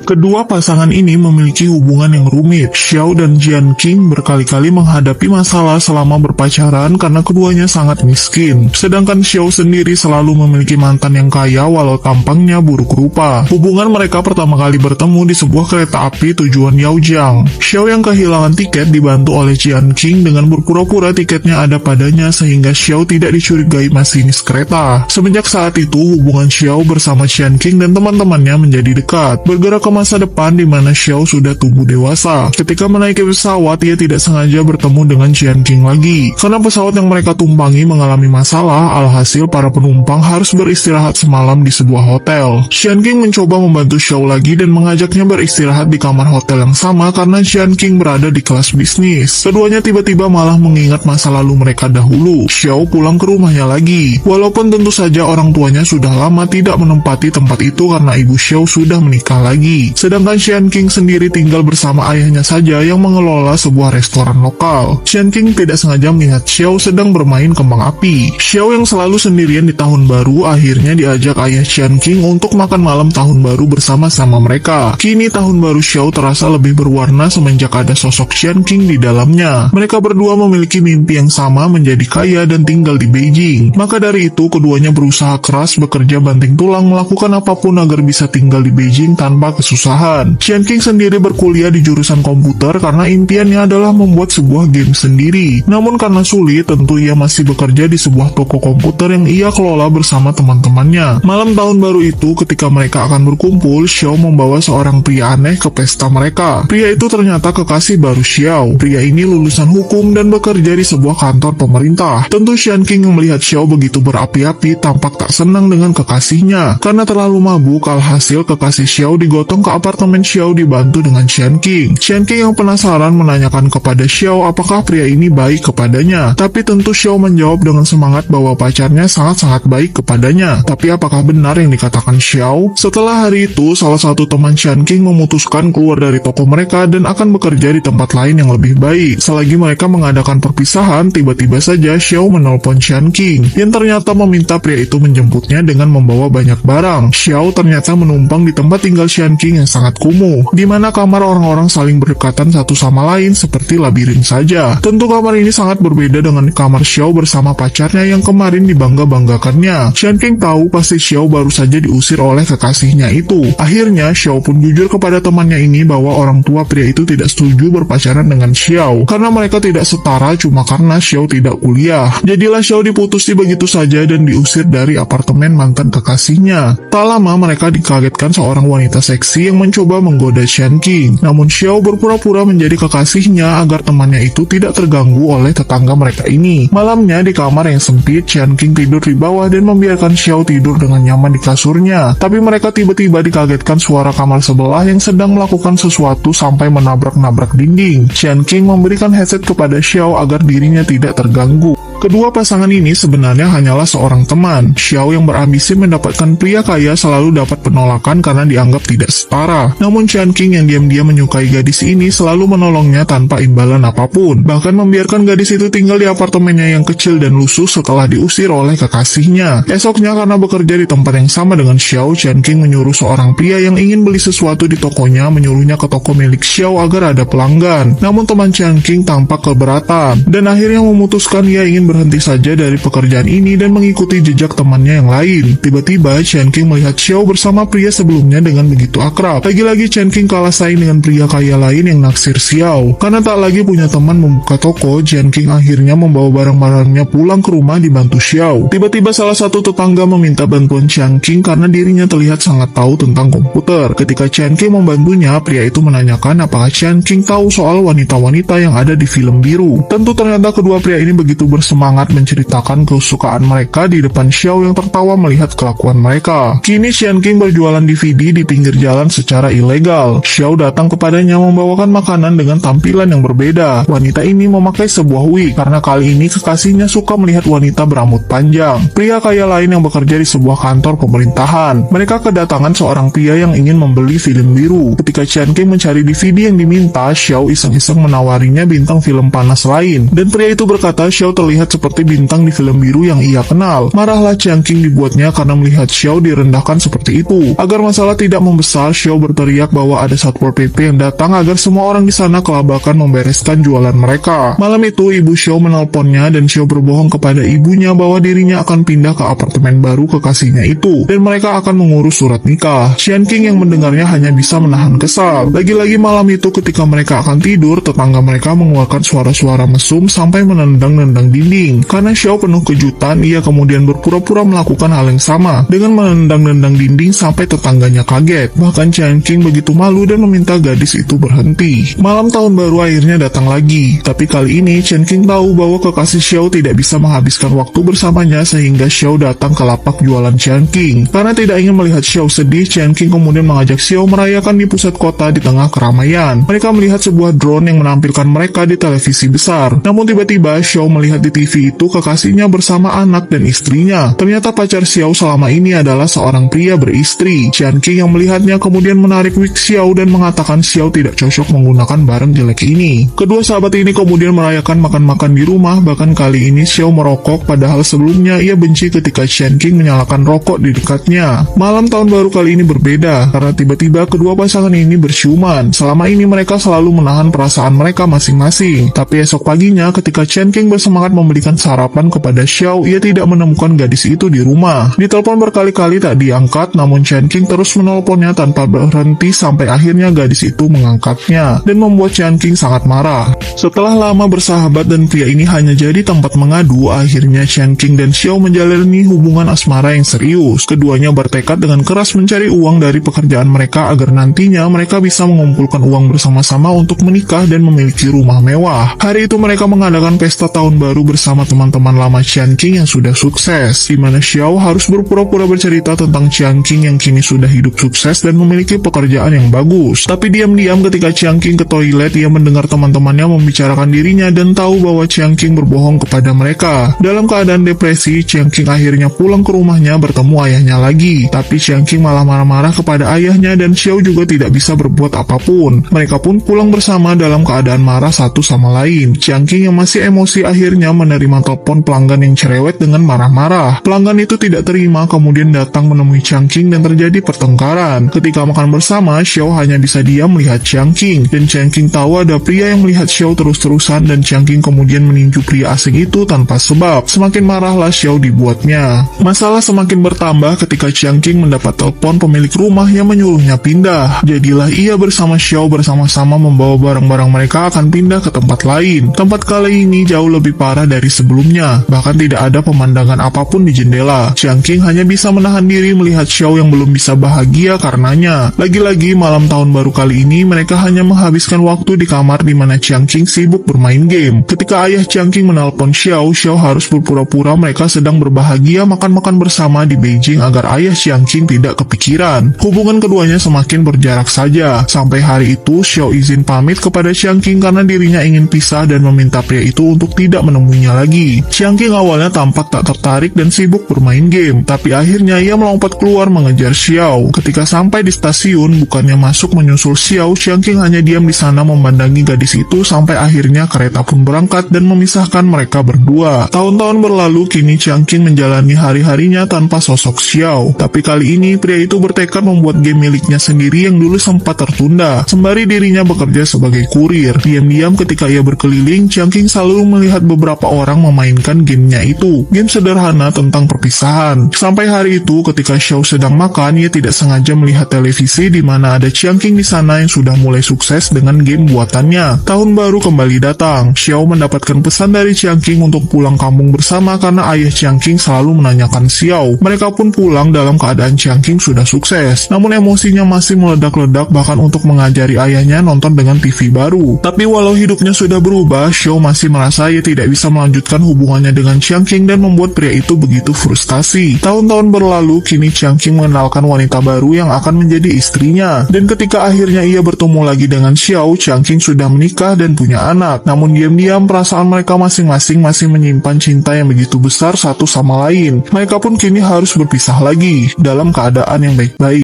Kedua pasangan ini memiliki hubungan yang rumit. Xiao dan Jian Qing berkali-kali menghadapi masalah selama berpacaran karena keduanya sangat miskin. Sedangkan Xiao sendiri selalu memiliki mantan yang kaya walau tampangnya buruk rupa. Hubungan mereka pertama kali bertemu di sebuah kereta api tujuan Yaojiang. Xiao yang kehilangan tiket dibantu oleh Jian Qing dengan berpura-pura tiketnya ada padanya sehingga Xiao tidak dicurigai masinis kereta. Semenjak saat itu, hubungan Xiao bersama Jian Qing dan teman-temannya menjadi dekat. Bergerak ke masa depan di mana Xiao sudah tumbuh dewasa. Ketika menaiki pesawat, ia tidak sengaja bertemu dengan Jian Qing lagi. Karena pesawat yang mereka tumpangi mengalami masalah, alhasil para penumpang harus beristirahat semalam di sebuah hotel. Jian Qing mencoba membantu Xiao lagi dan mengajaknya beristirahat di kamar hotel yang sama karena Jian Qing berada di kelas bisnis. Keduanya tiba-tiba malah mengingat masa lalu mereka dahulu. Xiao pulang ke rumahnya lagi. Walaupun tentu saja orang tuanya sudah lama tidak menempati tempat itu karena ibu Xiao sudah menikah lagi. Sedangkan Jian Qing sendiri tinggal bersama ayahnya saja yang mengelola sebuah restoran lokal. Jian Qing tidak sengaja melihat Xiao sedang bermain kembang api. Xiao yang selalu sendirian di tahun baru akhirnya diajak ayah Jian Qing untuk makan malam tahun baru bersama-sama mereka. Kini tahun baru Xiao terasa lebih berwarna semenjak ada sosok Jian Qing di dalamnya. Mereka berdua memiliki mimpi yang sama menjadi kaya dan tinggal di Beijing. Maka dari itu keduanya berusaha keras bekerja banting tulang melakukan apapun agar bisa tinggal di Beijing tanpa kesusahan. Jian Qing sendiri berkuliah di jurusan komputer karena impiannya adalah membuat sebuah game sendiri. Namun karena sulit, tentu ia masih bekerja di sebuah toko komputer yang ia kelola bersama teman-temannya. Malam tahun baru itu, ketika mereka akan berkumpul, Xiao membawa seorang pria aneh ke pesta mereka. Pria itu ternyata kekasih baru Xiao. Pria ini lulusan hukum dan bekerja di sebuah kantor pemerintah. Tentu Jian Qing yang melihat Xiao begitu berapi-api tampak tak senang dengan kekasihnya. Karena terlalu mabuk, alhasil kekasih Xiao digotong ke apartemen Xiao dibantu dengan Jian Qing. Jian Qing yang penasaran menanyakan kepada Xiao apakah pria ini baik kepadanya. Tapi tentu Xiao menjawab dengan semangat bahwa pacarnya sangat-sangat baik kepadanya. Tapi apakah benar yang dikatakan Xiao? Setelah hari itu, salah satu teman Jian Qing memutuskan keluar dari toko mereka dan akan bekerja di tempat lain yang lebih baik. Selagi mereka mengadakan perpisahan, tiba-tiba saja Xiao menelpon Jian Qing yang ternyata meminta pria itu menjemputnya dengan membawa banyak barang. Xiao ternyata menumpang di tempat tinggal Jian Qing yang sangat kumuh, di mana kamar orang-orang saling berdekatan satu sama lain seperti labirin saja. Tentu kamar ini sangat berbeda dengan kamar Xiao bersama pacarnya yang kemarin dibangga-banggakannya. Jian Qing tahu pasti Xiao baru saja diusir oleh kekasihnya itu. Akhirnya Xiao pun jujur kepada temannya ini bahwa orang tua pria itu tidak setuju berpacaran dengan Xiao karena mereka tidak setara cuma karena Xiao tidak kuliah. Jadilah Xiao diputusi begitu saja dan diusir dari apartemen mantan kekasihnya. Tak lama mereka dikagetkan seorang wanita seksi yang mencoba menggoda Jian Qing. Namun Xiao berpura-pura menjadi kekasihnya agar temannya itu tidak terganggu oleh tetangga mereka ini. Malamnya di kamar yang sempit, Jian Qing tidur di bawah dan membiarkan Xiao tidur dengan nyaman di kasurnya. Tapi mereka tiba-tiba dikagetkan suara kamar sebelah yang sedang melakukan sesuatu sampai menabrak-nabrak dinding. Jian Qing memberikan headset kepada Xiao agar dirinya tidak terganggu. Kedua pasangan ini sebenarnya hanyalah seorang teman. Xiao yang berambisi mendapatkan pria kaya selalu dapat penolakan karena dianggap tidak setara. Namun Jian Qing yang diam-diam menyukai gadis ini selalu menolongnya tanpa imbalan apapun. Bahkan membiarkan gadis itu tinggal di apartemennya yang kecil dan lusuh setelah diusir oleh kekasihnya. Esoknya karena bekerja di tempat yang sama dengan Xiao, Jian Qing menyuruh seorang pria yang ingin beli sesuatu di tokonya menyuruhnya ke toko milik Xiao agar ada pelanggan. Namun teman Jian Qing tampak keberatan dan akhirnya memutuskan ia ingin berhenti saja dari pekerjaan ini dan mengikuti jejak temannya yang lain. Tiba-tiba Jian Qing melihat Xiao bersama pria sebelumnya dengan begitu akrab. Lagi-lagi Jian Qing kalah saing dengan pria kaya lain yang naksir Xiao. Karena tak lagi punya teman membuka toko, Jian Qing akhirnya membawa barang-barangnya pulang ke rumah dibantu Xiao. Tiba-tiba salah satu tetangga meminta bantuan Jian Qing karena dirinya terlihat sangat tahu tentang komputer. Ketika Jian Qing membantunya, pria itu menanyakan apakah Jian Qing tahu soal wanita-wanita yang ada di film biru. Tentu ternyata kedua pria ini begitu bersemangat menceritakan kesukaan mereka di depan Xiao yang tertawa melihat kelakuan mereka. Kini Jian Qing berjualan DVD di pinggir jalan secara ilegal. Xiao datang kepadanya membawakan makanan dengan tampilan yang berbeda. Wanita ini memakai sebuah wig karena kali ini kekasihnya suka melihat wanita berambut panjang. Pria kaya lain yang bekerja di sebuah kantor pemerintahan. Mereka kedatangan seorang pria yang ingin membeli film biru. Ketika Jian Qing mencari DVD yang diminta, Xiao iseng-iseng menawarinya bintang film panas lain. Dan pria itu berkata Xiao terlihat terlihat seperti bintang di film biru yang ia kenal. Marahlah Chiang King dibuatnya karena melihat Xiao direndahkan seperti itu. Agar masalah tidak membesar, Xiao berteriak bahwa ada Satpol PP yang datang agar semua orang di sana kelabakan membereskan jualan mereka. Malam itu ibu Xiao menelponnya dan Xiao berbohong kepada ibunya bahwa dirinya akan pindah ke apartemen baru kekasihnya itu dan mereka akan mengurus surat nikah. Chiang King yang mendengarnya hanya bisa menahan kesal. Lagi-lagi malam itu ketika mereka akan tidur, tetangga mereka mengeluarkan suara-suara mesum sampai menendang-nendang dinding. Karena Xiao penuh kejutan, ia kemudian berpura-pura melakukan hal yang sama dengan menendang-nendang dinding sampai tetangganya kaget. Bahkan Chiang King begitu malu dan meminta gadis itu berhenti. Malam tahun baru akhirnya datang lagi, tapi kali ini Chiang King tahu bahwa kekasih Xiao tidak bisa menghabiskan waktu bersamanya sehingga Xiao datang ke lapak jualan Chiang King. Karena tidak ingin melihat Xiao sedih, Chiang King kemudian mengajak Xiao merayakan di pusat kota di tengah keramaian. Mereka melihat sebuah drone yang menampilkan mereka di televisi besar. Namun tiba-tiba Xiao melihat di TV itu kekasihnya bersama anak dan istrinya. Ternyata pacar Xiao selama ini adalah seorang pria beristri. Chiang King yang melihatnya kemudian menarik wig Xiao dan mengatakan Xiao tidak cocok menggunakan barang jelek ini. Kedua sahabat ini kemudian merayakan makan-makan di rumah, bahkan kali ini Xiao merokok padahal sebelumnya ia benci ketika Chiang King menyalakan rokok di dekatnya. Malam tahun baru kali ini berbeda karena tiba-tiba kedua pasangan ini berciuman. Selama ini mereka selalu menahan perasaan mereka masing-masing. Tapi esok paginya ketika Chiang King bersemangat membelikan sarapan kepada Xiao, ia tidak menemukan gadis itu di rumah. Ditelepon berkali-kali tak diangkat, namun Chiang King terus menelponnya tanpa berhenti sampai akhirnya gadis itu mengangkatnya dan membuat Chiang King sangat marah. Setelah lama bersahabat dan pria ini hanya jadi tempat mengadu, akhirnya Chiang King dan Xiao menjalani hubungan asmara yang serius. Keduanya bertekad dengan keras mencari uang dari pekerjaan mereka agar nantinya mereka bisa mengumpulkan uang bersama-sama untuk menikah dan memiliki rumah mewah. Hari itu mereka mengadakan pesta tahun baru bersama teman-teman lama Chiang King yang sudah sukses, di mana Xiao harus berpura-pura bercerita tentang Chiang King yang kini sudah hidup sukses dan memiliki pekerjaan yang bagus. Tapi diam-diam ketika Chiang King ke toilet, ia mendengar teman-temannya membicarakan dirinya dan tahu bahwa Chiang King berbohong kepada mereka. Dalam keadaan depresi, Chiang King akhirnya pulang ke rumahnya bertemu ayahnya lagi. Tapi Chiang King malah marah-marah kepada ayahnya dan Xiao juga tidak bisa berbuat apapun. Mereka pun pulang bersama dalam keadaan marah satu sama lain. Chiang King yang masih emosi akhirnya menerima telepon pelanggan yang cerewet dengan marah-marah. Pelanggan itu tidak terima kemudian datang menemui Chiang King dan terjadi pertengkaran. Ketika makan bersama, Xiao hanya bisa diam melihat Chiang King dan Chiang King tahu ada pria yang melihat Xiao terus-terusan dan Chiang King kemudian meninju pria asing itu tanpa sebab. Semakin marahlah Xiao dibuatnya. Masalah semakin bertambah ketika Chiang King mendapat telepon pemilik rumah yang menyuruhnya pindah. Jadilah ia bersama Xiao bersama-sama membawa barang-barang mereka akan pindah ke tempat lain. Tempat kali ini jauh lebih parah dari sebelumnya. Bahkan tidak ada pemandangan apapun di jendela. Chiang King hanya bisa menahan diri melihat Xiao yang belum bisa bahagia karenanya. Lagi-lagi malam tahun baru kali ini mereka hanya menghabiskan waktu di kamar di mana Chiang King sibuk bermain game. Ketika ayah Chiang King menelpon Xiao, Xiao harus berpura-pura mereka sedang berbahagia makan-makan bersama di Beijing agar ayah Chiang King tidak kepikiran. Hubungan keduanya semakin berjarak saja. Sampai hari itu Xiao izin pamit kepada Chiang King karena dirinya ingin pisah dan meminta pria itu untuk tidak menemuinya lagi. Chiang King awalnya tampak tak tertarik dan sibuk bermain game, tapi akhirnya ia melompat keluar mengejar Xiao. Ketika sampai di stasiun, bukannya masuk menyusul Xiao, Chiang King hanya diam di sana memandangi gadis itu sampai akhirnya kereta pun berangkat dan memisahkan mereka berdua. Tahun-tahun berlalu, kini Chiang King menjalani hari-harinya tanpa sosok Xiao. Tapi kali ini pria itu bertekad membuat game miliknya sendiri yang dulu sempat tertunda, sembari dirinya bekerja sebagai kurir. Diam-diam ketika ia berkeliling, Chiang King selalu melihat beberapa orang memainkan gamenya itu. Game sederhana tentang perpisahan. Sampai hari itu ketika Xiao sedang makan, ia tidak sengaja melihat televisi di mana ada Chiang King di sana yang sudah mulai sukses dengan game buatannya. Tahun baru kembali datang. Xiao mendapatkan pesan dari Chiang King untuk pulang kampung bersama karena ayah Chiang King selalu menanyakan Xiao. Mereka pun pulang dalam keadaan Chiang King sudah sukses. Namun emosinya masih meledak-ledak bahkan untuk mengajari ayahnya nonton dengan TV baru. Tapi walau hidupnya sudah berubah, Xiao masih merasa ia tidak bisa melanjutkan hubungannya dengan Chiang King dan membuat pria itu begitu frustasi. Tahun-tahun berlalu, kini Chiang King mengenalkan wanita baru yang akan menjadi istrinya. Dan ketika akhirnya ia bertemu lagi dengan Xiao, Chiang King sudah menikah dan punya anak. Namun diam-diam perasaan mereka masing-masing masih menyimpan cinta yang begitu besar satu sama lain. Mereka pun kini harus berpisah lagi dalam keadaan yang baik-baik.